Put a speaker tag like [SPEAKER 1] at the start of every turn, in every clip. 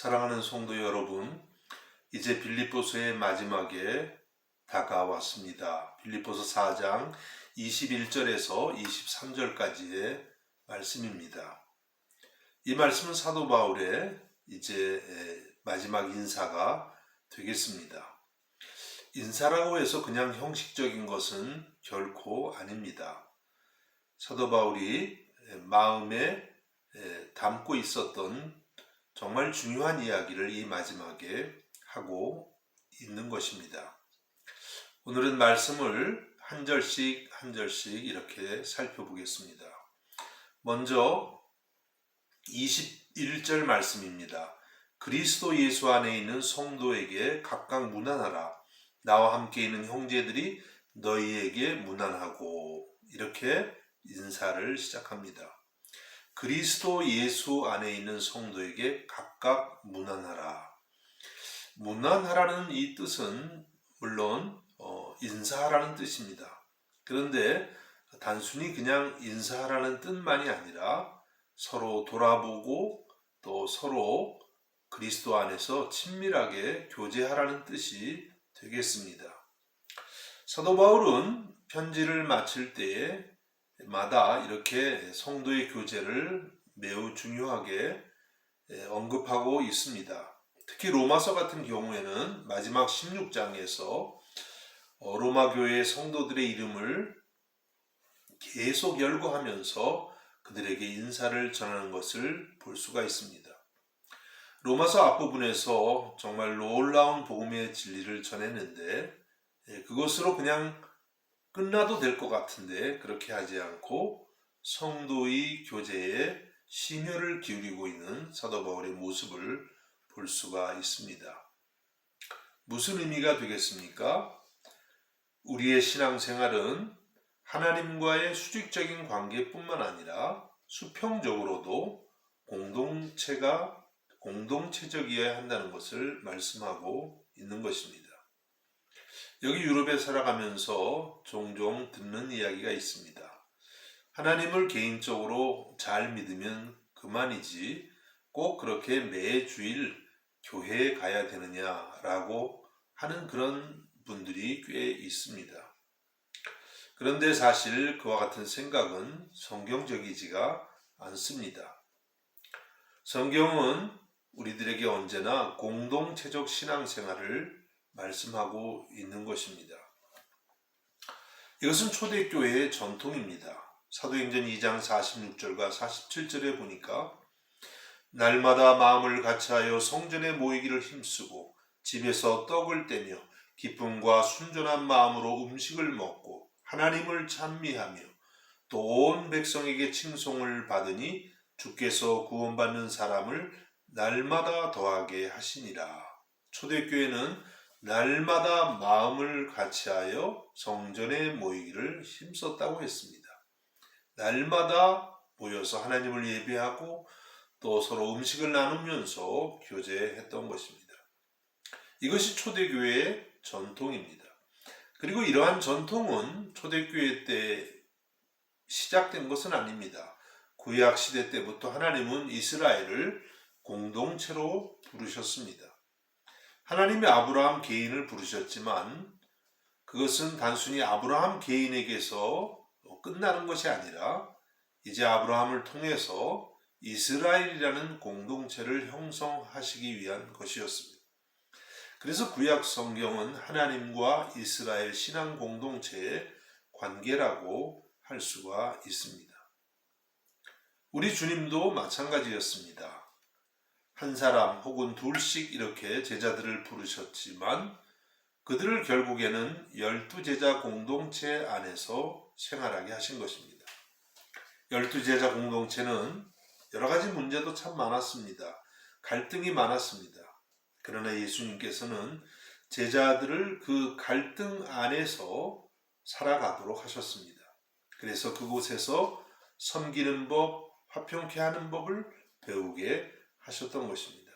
[SPEAKER 1] 사랑하는 성도 여러분, 이제 빌립보서의 마지막에 다가왔습니다. 빌립보서 4장 21절에서 23절까지의 말씀입니다. 이 말씀은 사도 바울의 이제 마지막 인사가 되겠습니다. 인사라고 해서 그냥 형식적인 것은 결코 아닙니다. 사도 바울이 마음에 담고 있었던 정말 중요한 이야기를 이 마지막에 하고 있는 것입니다. 오늘은 말씀을 한 절씩 한 절씩 이렇게 살펴보겠습니다. 먼저 21절 말씀입니다. 그리스도 예수 안에 있는 성도에게 각각 문안하라. 나와 함께 있는 형제들이 너희에게 문안하고, 이렇게 인사를 시작합니다. 그리스도 예수 안에 있는 성도에게 각각 문안하라. 문안하라는 이 뜻은 물론 인사하라는 뜻입니다. 그런데 단순히 그냥 인사하라는 뜻만이 아니라 서로 돌아보고 또 서로 그리스도 안에서 친밀하게 교제하라는 뜻이 되겠습니다. 사도 바울은 편지를 마칠 때에 마다 이렇게 성도의 교제를 매우 중요하게 언급하고 있습니다. 특히 로마서 같은 경우에는 마지막 16장에서 로마 교회의 성도들의 이름을 계속 열거하면서 그들에게 인사를 전하는 것을 볼 수가 있습니다. 로마서 앞부분에서 정말 놀라운 복음의 진리를 전했는데 그것으로 그냥 끝나도 될 것 같은데 그렇게 하지 않고 성도의 교제에 심혈을 기울이고 있는 사도 바울의 모습을 볼 수가 있습니다. 무슨 의미가 되겠습니까? 우리의 신앙생활은 하나님과의 수직적인 관계뿐만 아니라 수평적으로도 공동체적이어야 한다는 것을 말씀하고 있는 것입니다. 여기 유럽에 살아가면서 종종 듣는 이야기가 있습니다. 하나님을 개인적으로 잘 믿으면 그만이지 꼭 그렇게 매주일 교회에 가야 되느냐라고 하는 그런 분들이 꽤 있습니다. 그런데 사실 그와 같은 생각은 성경적이지가 않습니다. 성경은 우리들에게 언제나 공동체적 신앙생활을 말씀하고 있는 것입니다. 이것은 초대교회의 전통입니다. 사도행전 2장 46절과 47절에 보니까 날마다 마음을 같이하여 성전에 모이기를 힘쓰고 집에서 떡을 떼며 기쁨과 순전한 마음으로 음식을 먹고 하나님을 찬미하며 또 온 백성에게 칭송을 받으니 주께서 구원받는 사람을 날마다 더하게 하시니라. 초대교회는 날마다 마음을 같이하여 성전에 모이기를 힘썼다고 했습니다. 날마다 모여서 하나님을 예배하고 또 서로 음식을 나누면서 교제했던 것입니다. 이것이 초대교회의 전통입니다. 그리고 이러한 전통은 초대교회 때 시작된 것은 아닙니다. 구약 시대 때부터 하나님은 이스라엘을 공동체로 부르셨습니다. 하나님이 아브라함 개인을 부르셨지만 그것은 단순히 아브라함 개인에게서 끝나는 것이 아니라 이제 아브라함을 통해서 이스라엘이라는 공동체를 형성하시기 위한 것이었습니다. 그래서 구약 성경은 하나님과 이스라엘 신앙 공동체의 관계라고 할 수가 있습니다. 우리 주님도 마찬가지였습니다. 한 사람 혹은 둘씩 이렇게 제자들을 부르셨지만 그들을 결국에는 12제자 공동체 안에서 생활하게 하신 것입니다. 12제자 공동체는 여러 가지 문제도 참 많았습니다. 갈등이 많았습니다. 그러나 예수님께서는 제자들을 그 갈등 안에서 살아가도록 하셨습니다. 그래서 그곳에서 섬기는 법, 화평케 하는 법을 배우게 하셨던 것입니다.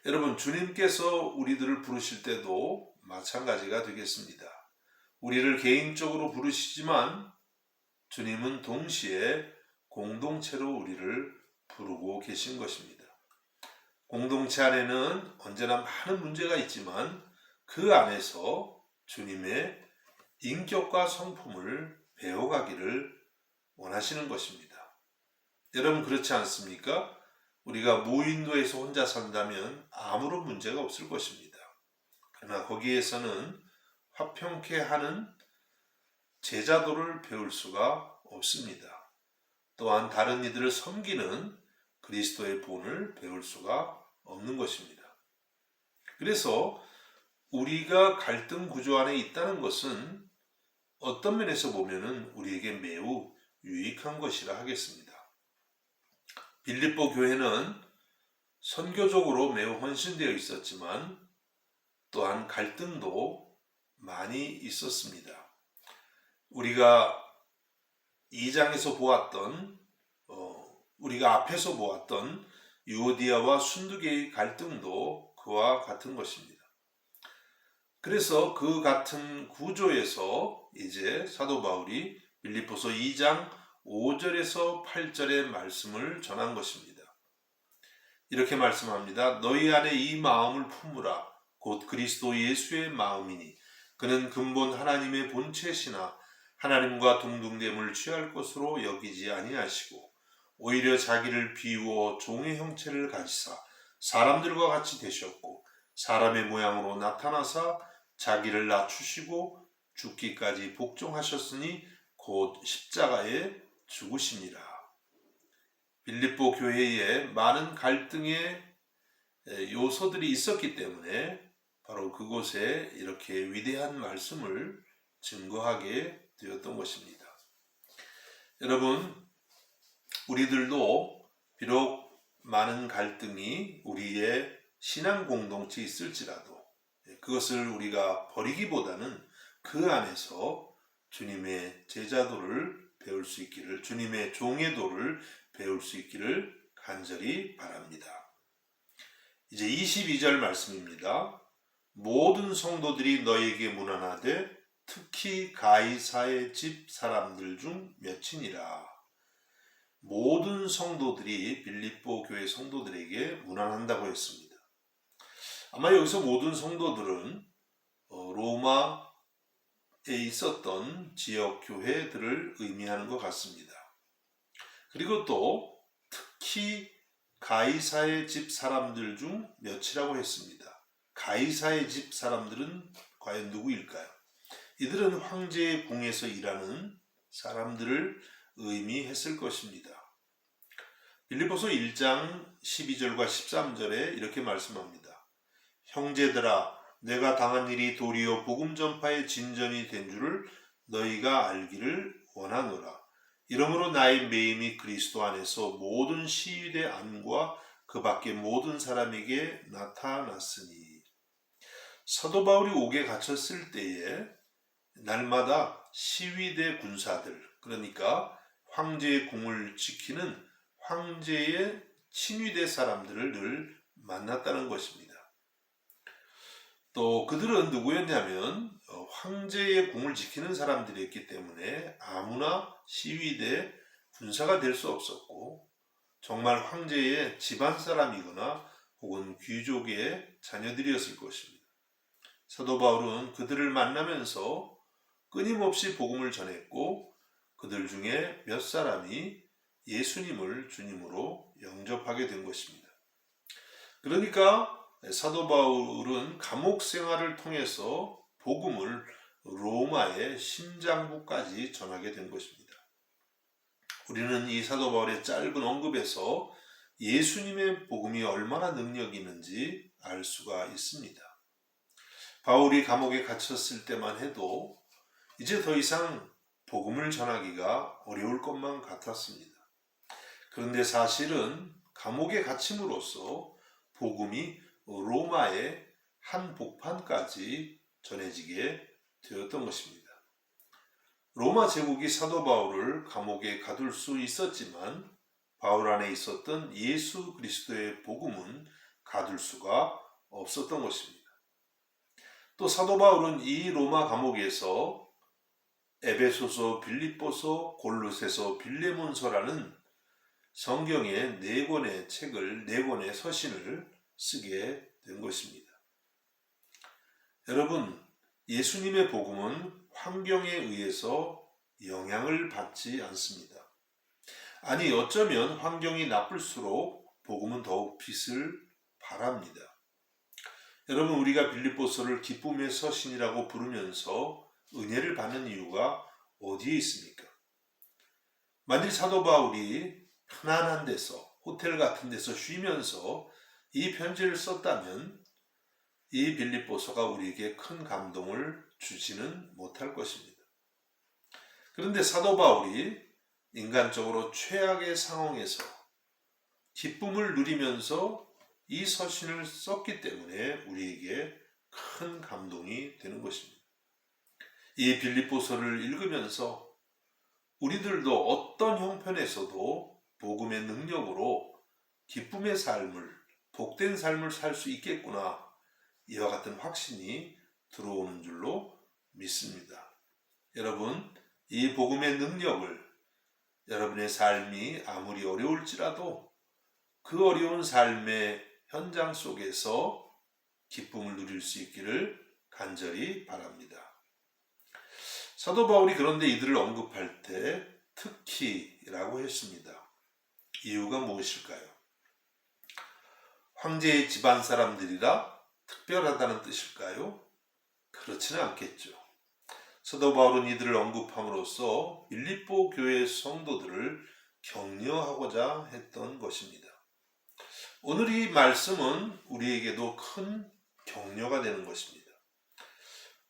[SPEAKER 1] 여러분, 주님께서 우리들을 부르실 때도 마찬가지가 되겠습니다. 우리를 개인적으로 부르시지만 주님은 동시에 공동체로 우리를 부르고 계신 것입니다. 공동체 안에는 언제나 많은 문제가 있지만 그 안에서 주님의 인격과 성품을 배워가기를 원하시는 것입니다. 여러분 그렇지 않습니까? 우리가 무인도에서 혼자 산다면 아무런 문제가 없을 것입니다. 그러나 거기에서는 화평케 하는 제자도를 배울 수가 없습니다. 또한 다른 이들을 섬기는 그리스도의 본을 배울 수가 없는 것입니다. 그래서 우리가 갈등 구조 안에 있다는 것은 어떤 면에서 보면은 우리에게 매우 유익한 것이라 하겠습니다. 빌립보 교회는 선교적으로 매우 헌신되어 있었지만 또한 갈등도 많이 있었습니다. 우리가 2장에서 보았던 우리가 앞에서 보았던 유오디아와 순두계의 갈등도 그와 같은 것입니다. 그래서 그 같은 구조에서 이제 사도 바울이 빌립보서 2장 5절에서 8절의 말씀을 전한 것입니다. 이렇게 말씀합니다. 너희 안에 이 마음을 품으라. 곧 그리스도 예수의 마음이니 그는 근본 하나님의 본체시나 하나님과 동등됨을 취할 것으로 여기지 아니하시고 오히려 자기를 비우어 종의 형체를 가지사 사람들과 같이 되셨고 사람의 모양으로 나타나사 자기를 낮추시고 죽기까지 복종하셨으니 곧 십자가에 죽으시니라. 빌립보 교회에 많은 갈등의 요소들이 있었기 때문에 바로 그곳에 이렇게 위대한 말씀을 증거하게 되었던 것입니다. 여러분, 우리들도 비록 많은 갈등이 우리의 신앙 공동체에 있을지라도 그것을 우리가 버리기보다는 그 안에서 주님의 제자도를 배울 수 있기를, 주님의 종의 도를 배울 수 있기를 간절히 바랍니다. 이제 22절 말씀입니다. 모든 성도들이 너에게 문안하되 특히 가이사의 집 사람들 중 몇이니라. 모든 성도들이 빌립보 교회 성도들에게 문안한다고 했습니다. 아마 여기서 모든 성도들은 로마에 있었던 지역 교회들을 의미하는 것 같습니다. 그리고 또 특히 가이사의 집 사람들 중 몇이라고 했습니다. 가이사의 집 사람들은 과연 누구일까요? 이들은 황제의 궁에서 일하는 사람들을 의미했을 것입니다. 빌립보서 1장 12절과 13절에 이렇게 말씀합니다. 형제들아, 내가 당한 일이 도리어 복음 전파의 진전이 된 줄을 너희가 알기를 원하노라. 이러므로 나의 매임이 그리스도 안에서 모든 시위대 안과 그 밖의 모든 사람에게 나타났으니. 사도 바울이 옥에 갇혔을 때에 날마다 시위대 군사들, 그러니까 황제의 궁을 지키는 황제의 친위대 사람들을 늘 만났다는 것입니다. 또 그들은 누구였냐면 황제의 궁을 지키는 사람들이었기 때문에 아무나 시위대 군사가 될 수 없었고 정말 황제의 집안 사람이거나 혹은 귀족의 자녀들이었을 것입니다. 사도 바울은 그들을 만나면서 끊임없이 복음을 전했고 그들 중에 몇 사람이 예수님을 주님으로 영접하게 된 것입니다. 그러니까 사도 바울은 감옥 생활을 통해서 복음을 로마의 심장부까지 전하게 된 것입니다. 우리는 이 사도 바울의 짧은 언급에서 예수님의 복음이 얼마나 능력이 있는지 알 수가 있습니다. 바울이 감옥에 갇혔을 때만 해도 이제 더 이상 복음을 전하기가 어려울 것만 같았습니다. 그런데 사실은 감옥에 갇힘으로써 복음이 로마의 한복판까지 전해지게 되었던 것입니다. 로마 제국이 사도 바울을 감옥에 가둘 수 있었지만 바울 안에 있었던 예수 그리스도의 복음은 가둘 수가 없었던 것입니다. 또 사도 바울은 이 로마 감옥에서 에베소서, 빌립보서, 골로새서, 빌레몬서라는 성경의 4권의 책을, 4권의 서신을 쓰게 된 것입니다. 여러분, 예수님의 복음은 환경에 의해서 영향을 받지 않습니다. 아니, 어쩌면 환경이 나쁠수록 복음은 더욱 빛을 발합니다. 여러분, 우리가 빌립보서를 기쁨의 서신이라고 부르면서 은혜를 받는 이유가 어디에 있습니까? 만일 사도 바울이 편안한 데서, 호텔 같은 데서 쉬면서 이 편지를 썼다면 이 빌립보서가 우리에게 큰 감동을 주지는 못할 것입니다. 그런데 사도 바울이 인간적으로 최악의 상황에서 기쁨을 누리면서 이 서신을 썼기 때문에 우리에게 큰 감동이 되는 것입니다. 이 빌립보서를 읽으면서 우리들도 어떤 형편에서도 복음의 능력으로 기쁨의 삶을, 복된 삶을 살 수 있겠구나, 이와 같은 확신이 들어오는 줄로 믿습니다. 여러분, 이 복음의 능력을 여러분의 삶이 아무리 어려울지라도 그 어려운 삶의 현장 속에서 기쁨을 누릴 수 있기를 간절히 바랍니다. 사도 바울이 그런데 이들을 언급할 때 특히라고 했습니다. 이유가 무엇일까요? 황제의 집안 사람들이라 특별하다는 뜻일까요? 그렇지는 않겠죠. 사도 바울은 이들을 언급함으로써 빌립보 교회 성도들을 격려하고자 했던 것입니다. 오늘 이 말씀은 우리에게도 큰 격려가 되는 것입니다.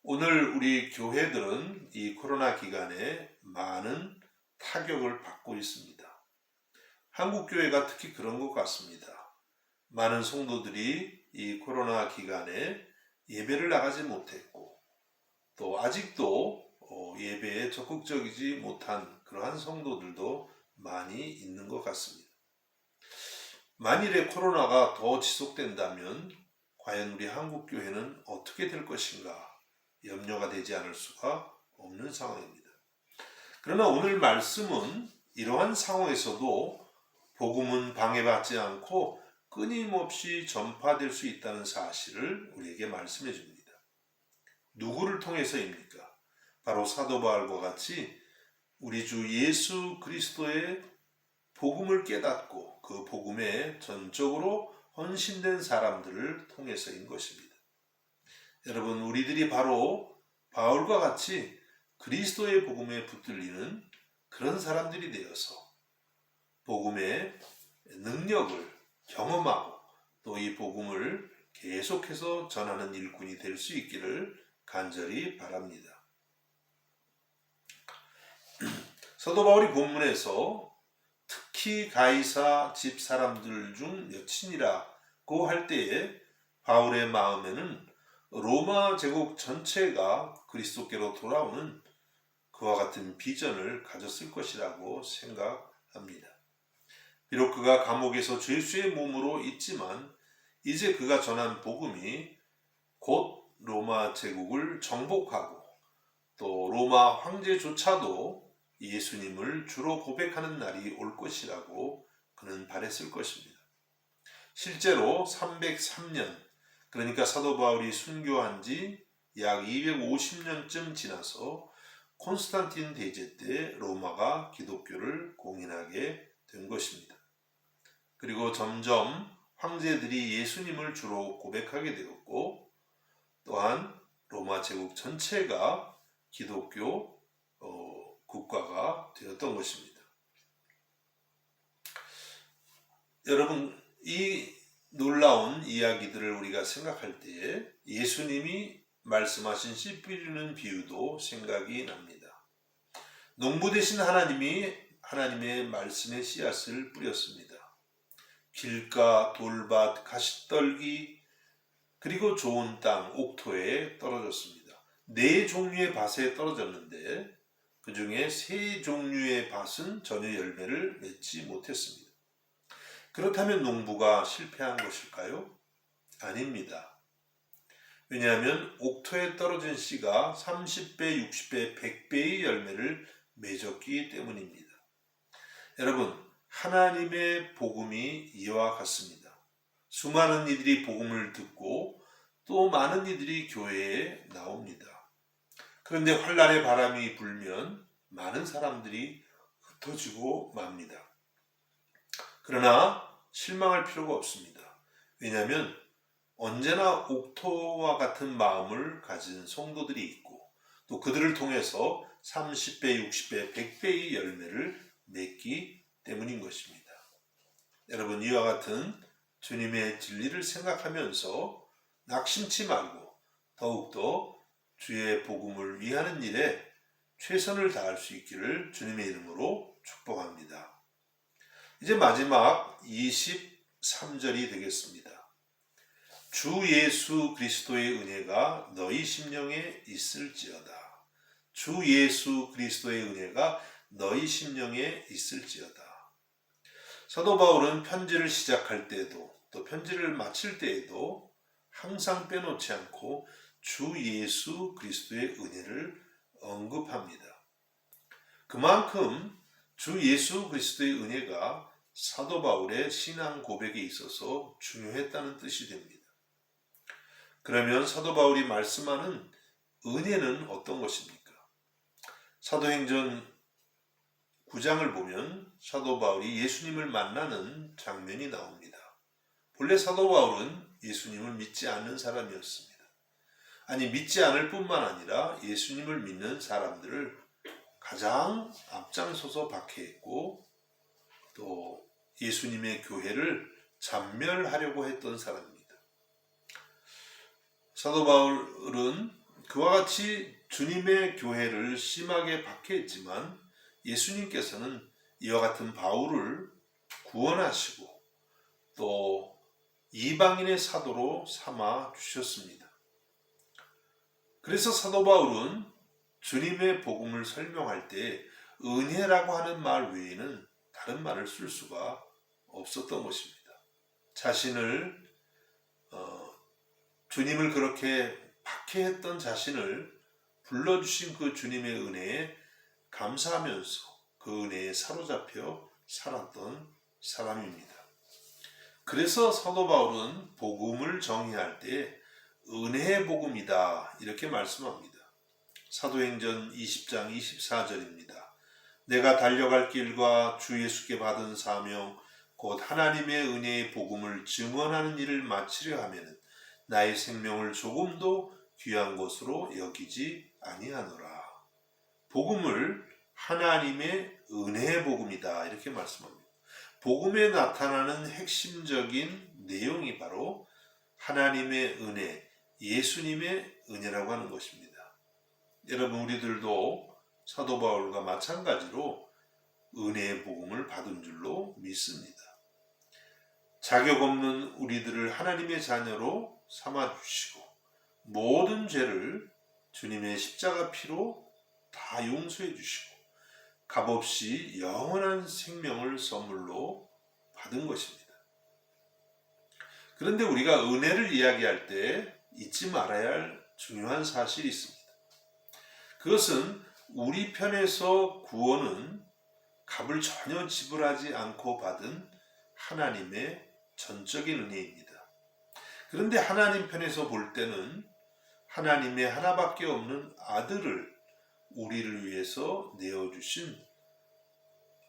[SPEAKER 1] 오늘 우리 교회들은 이 코로나 기간에 많은 타격을 받고 있습니다. 한국 교회가 특히 그런 것 같습니다. 많은 성도들이 이 코로나 기간에 예배를 나가지 못했고 또 아직도 예배에 적극적이지 못한 그러한 성도들도 많이 있는 것 같습니다. 만일에 코로나가 더 지속된다면 과연 우리 한국 교회는 어떻게 될 것인가 염려가 되지 않을 수가 없는 상황입니다. 그러나 오늘 말씀은 이러한 상황에서도 복음은 방해받지 않고 끊임없이 전파될 수 있다는 사실을 우리에게 말씀해 줍니다. 누구를 통해서입니까? 바로 사도 바울과 같이 우리 주 예수 그리스도의 복음을 깨닫고 그 복음에 전적으로 헌신된 사람들을 통해서인 것입니다. 여러분, 우리들이 바로 바울과 같이 그리스도의 복음에 붙들리는 그런 사람들이 되어서 복음의 능력을 경험하고 또 이 복음을 계속해서 전하는 일꾼이 될 수 있기를 간절히 바랍니다. 사도 바울이 본문에서 특히 가이사 집 사람들 중 몇이니라고 할 때에 바울의 마음에는 로마 제국 전체가 그리스도께로 돌아오는 그와 같은 비전을 가졌을 것이라고 생각합니다. 비록 그가 감옥에서 죄수의 몸으로 있지만 이제 그가 전한 복음이 곧 로마 제국을 정복하고 또 로마 황제조차도 예수님을 주로 고백하는 날이 올 것이라고 그는 바랬을 것입니다. 실제로 303년, 그러니까 사도 바울이 순교한 지 약 250년쯤 지나서 콘스탄틴 대제 때 로마가 기독교를 공인하게 된 것입니다. 그리고 점점 황제들이 예수님을 주로 고백하게 되었고 또한 로마 제국 전체가 기독교 국가가 되었던 것입니다. 여러분, 이 놀라운 이야기들을 우리가 생각할 때에 예수님이 말씀하신 씨 뿌리는 비유도 생각이 납니다. 농부 되신 하나님이 하나님의 말씀의 씨앗을 뿌렸습니다. 길가, 돌밭, 가시떨기, 그리고 좋은 땅, 옥토에 떨어졌습니다. 4종류의 밭에 떨어졌는데 그 중에 3종류의 밭은 전혀 열매를 맺지 못했습니다. 그렇다면 농부가 실패한 것일까요? 아닙니다. 왜냐하면 옥토에 떨어진 씨가 30배, 60배, 100배의 열매를 맺었기 때문입니다. 여러분, 하나님의 복음이 이와 같습니다. 수많은 이들이 복음을 듣고 또 많은 이들이 교회에 나옵니다. 그런데 환란의 바람이 불면 많은 사람들이 흩어지고 맙니다. 그러나 실망할 필요가 없습니다. 왜냐하면 언제나 옥토와 같은 마음을 가진 성도들이 있고 또 그들을 통해서 30배, 60배, 100배의 열매를 맺기 때문인 것입니다. 여러분, 이와 같은 주님의 진리를 생각하면서 낙심치 말고 더욱더 주의 복음을 위하는 일에 최선을 다할 수 있기를 주님의 이름으로 축복합니다. 이제 마지막 23절이 되겠습니다. 주 예수 그리스도의 은혜가 너희 심령에 있을지어다. 주 예수 그리스도의 은혜가 너희 심령에 있을지어다. 사도 바울은 편지를 시작할 때에도 또 편지를 마칠 때에도 항상 빼놓지 않고 주 예수 그리스도의 은혜를 언급합니다. 그만큼 주 예수 그리스도의 은혜가 사도 바울의 신앙 고백에 있어서 중요했다는 뜻이 됩니다. 그러면 사도 바울이 말씀하는 은혜는 어떤 것입니까? 사도행전 9장을 보면 사도 바울이 예수님을 만나는 장면이 나옵니다. 본래 사도 바울은 예수님을 믿지 않는 사람이었습니다. 아니, 믿지 않을 뿐만 아니라 예수님을 믿는 사람들을 가장 앞장서서 박해했고 또 예수님의 교회를 잔멸하려고 했던 사람입니다. 사도 바울은 그와 같이 주님의 교회를 심하게 박해했지만 예수님께서는 이와 같은 바울을 구원하시고 또 이방인의 사도로 삼아 주셨습니다. 그래서 사도 바울은 주님의 복음을 설명할 때 은혜라고 하는 말 외에는 다른 말을 쓸 수가 없었던 것입니다. 자신을 주님을 그렇게 박해했던 자신을 불러주신 그 주님의 은혜에 감사하면서 그 은혜에 사로잡혀 살았던 사람입니다. 그래서 사도 바울은 복음을 정의할 때 은혜의 복음이다 이렇게 말씀합니다. 사도행전 20장 24절입니다. 내가 달려갈 길과 주 예수께 받은 사명 곧 하나님의 은혜의 복음을 증언하는 일을 마치려 하면은 나의 생명을 조금도 귀한 것으로 여기지 아니하노라. 복음을 하나님의 은혜의 복음이다 이렇게 말씀합니다. 복음에 나타나는 핵심적인 내용이 바로 하나님의 은혜, 예수님의 은혜라고 하는 것입니다. 여러분, 우리들도 사도 바울과 마찬가지로 은혜의 복음을 받은 줄로 믿습니다. 자격 없는 우리들을 하나님의 자녀로 삼아주시고 모든 죄를 주님의 십자가 피로 다 용서해 주시고 값없이 영원한 생명을 선물로 받은 것입니다. 그런데 우리가 은혜를 이야기할 때 잊지 말아야 할 중요한 사실이 있습니다. 그것은 우리 편에서 구원은 값을 전혀 지불하지 않고 받은 하나님의 전적인 은혜입니다. 그런데 하나님 편에서 볼 때는 하나님의 하나밖에 없는 아들을 우리를 위해서 내어주신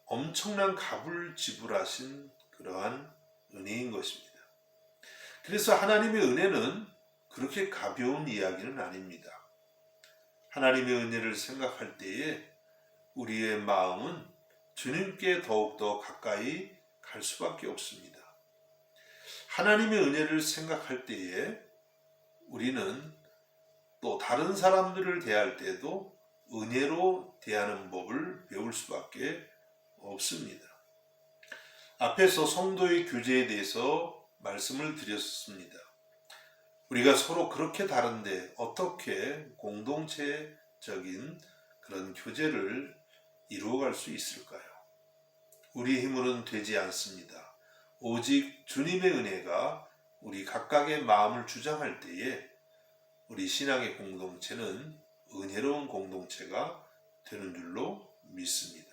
[SPEAKER 1] 엄청난 값을 지불하신 그러한 은혜인 것입니다. 그래서 하나님의 은혜는 그렇게 가벼운 이야기는 아닙니다. 하나님의 은혜를 생각할 때에 우리의 마음은 주님께 더욱더 가까이 갈 수밖에 없습니다. 하나님의 은혜를 생각할 때에 우리는 또 다른 사람들을 대할 때도 은혜로 대하는 법을 배울 수밖에 없습니다. 앞에서 성도의 교제에 대해서 말씀을 드렸습니다. 우리가 서로 그렇게 다른데 어떻게 공동체적인 그런 교제를 이루어갈 수 있을까요? 우리 힘으로는 되지 않습니다. 오직 주님의 은혜가 우리 각각의 마음을 주장할 때에 우리 신앙의 공동체는 은혜로운 공동체가 되는 줄로 믿습니다.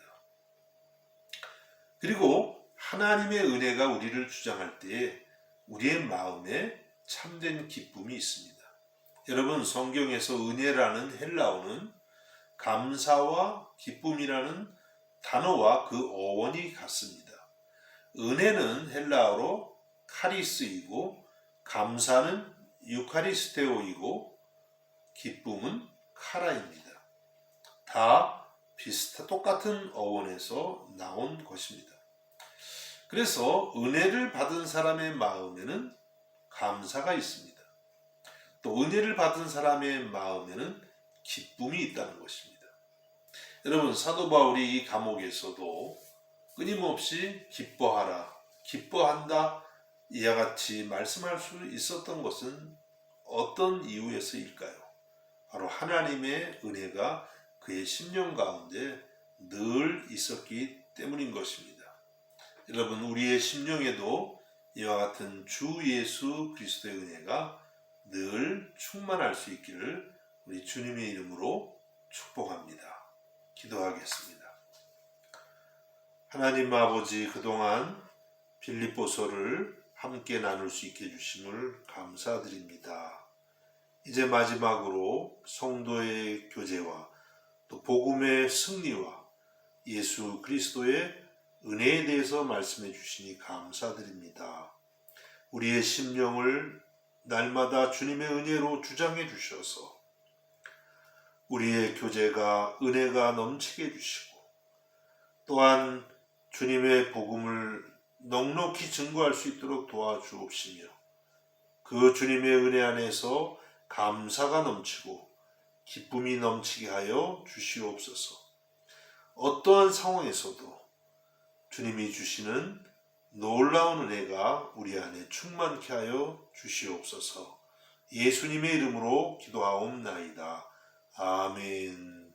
[SPEAKER 1] 그리고 하나님의 은혜가 우리를 주장할 때에 우리의 마음에 참된 기쁨이 있습니다. 여러분, 성경에서 은혜라는 헬라어는 감사와 기쁨이라는 단어와 그 어원이 같습니다. 은혜는 헬라어로 카리스이고 감사는 유카리스테오이고 기쁨은 카라입니다. 다 똑같은 어원에서 나온 것입니다. 그래서 은혜를 받은 사람의 마음에는 감사가 있습니다. 또 은혜를 받은 사람의 마음에는 기쁨이 있다는 것입니다. 여러분, 사도 바울이 이 감옥에서도 끊임없이 기뻐하라, 기뻐한다 이와 같이 말씀할 수 있었던 것은 어떤 이유에서일까요? 바로 하나님의 은혜가 그의 심령 가운데 늘 있었기 때문인 것입니다. 여러분, 우리의 심령에도 이와 같은 주 예수 그리스도의 은혜가 늘 충만할 수 있기를 우리 주님의 이름으로 축복합니다. 기도하겠습니다. 하나님 아버지, 그동안 빌립보서를 함께 나눌 수 있게 해주심을 감사드립니다. 이제 마지막으로 성도의 교제와 또 복음의 승리와 예수 그리스도의 은혜에 대해서 말씀해 주시니 감사드립니다. 우리의 심령을 날마다 주님의 은혜로 주장해 주셔서 우리의 교제가 은혜가 넘치게 해주시고 또한 주님의 복음을 넉넉히 증거할 수 있도록 도와주옵시며 그 주님의 은혜 안에서 감사가 넘치고 기쁨이 넘치게 하여 주시옵소서. 어떠한 상황에서도 주님이 주시는 놀라운 은혜가 우리 안에 충만케 하여 주시옵소서. 예수님의 이름으로 기도하옵나이다. 아멘.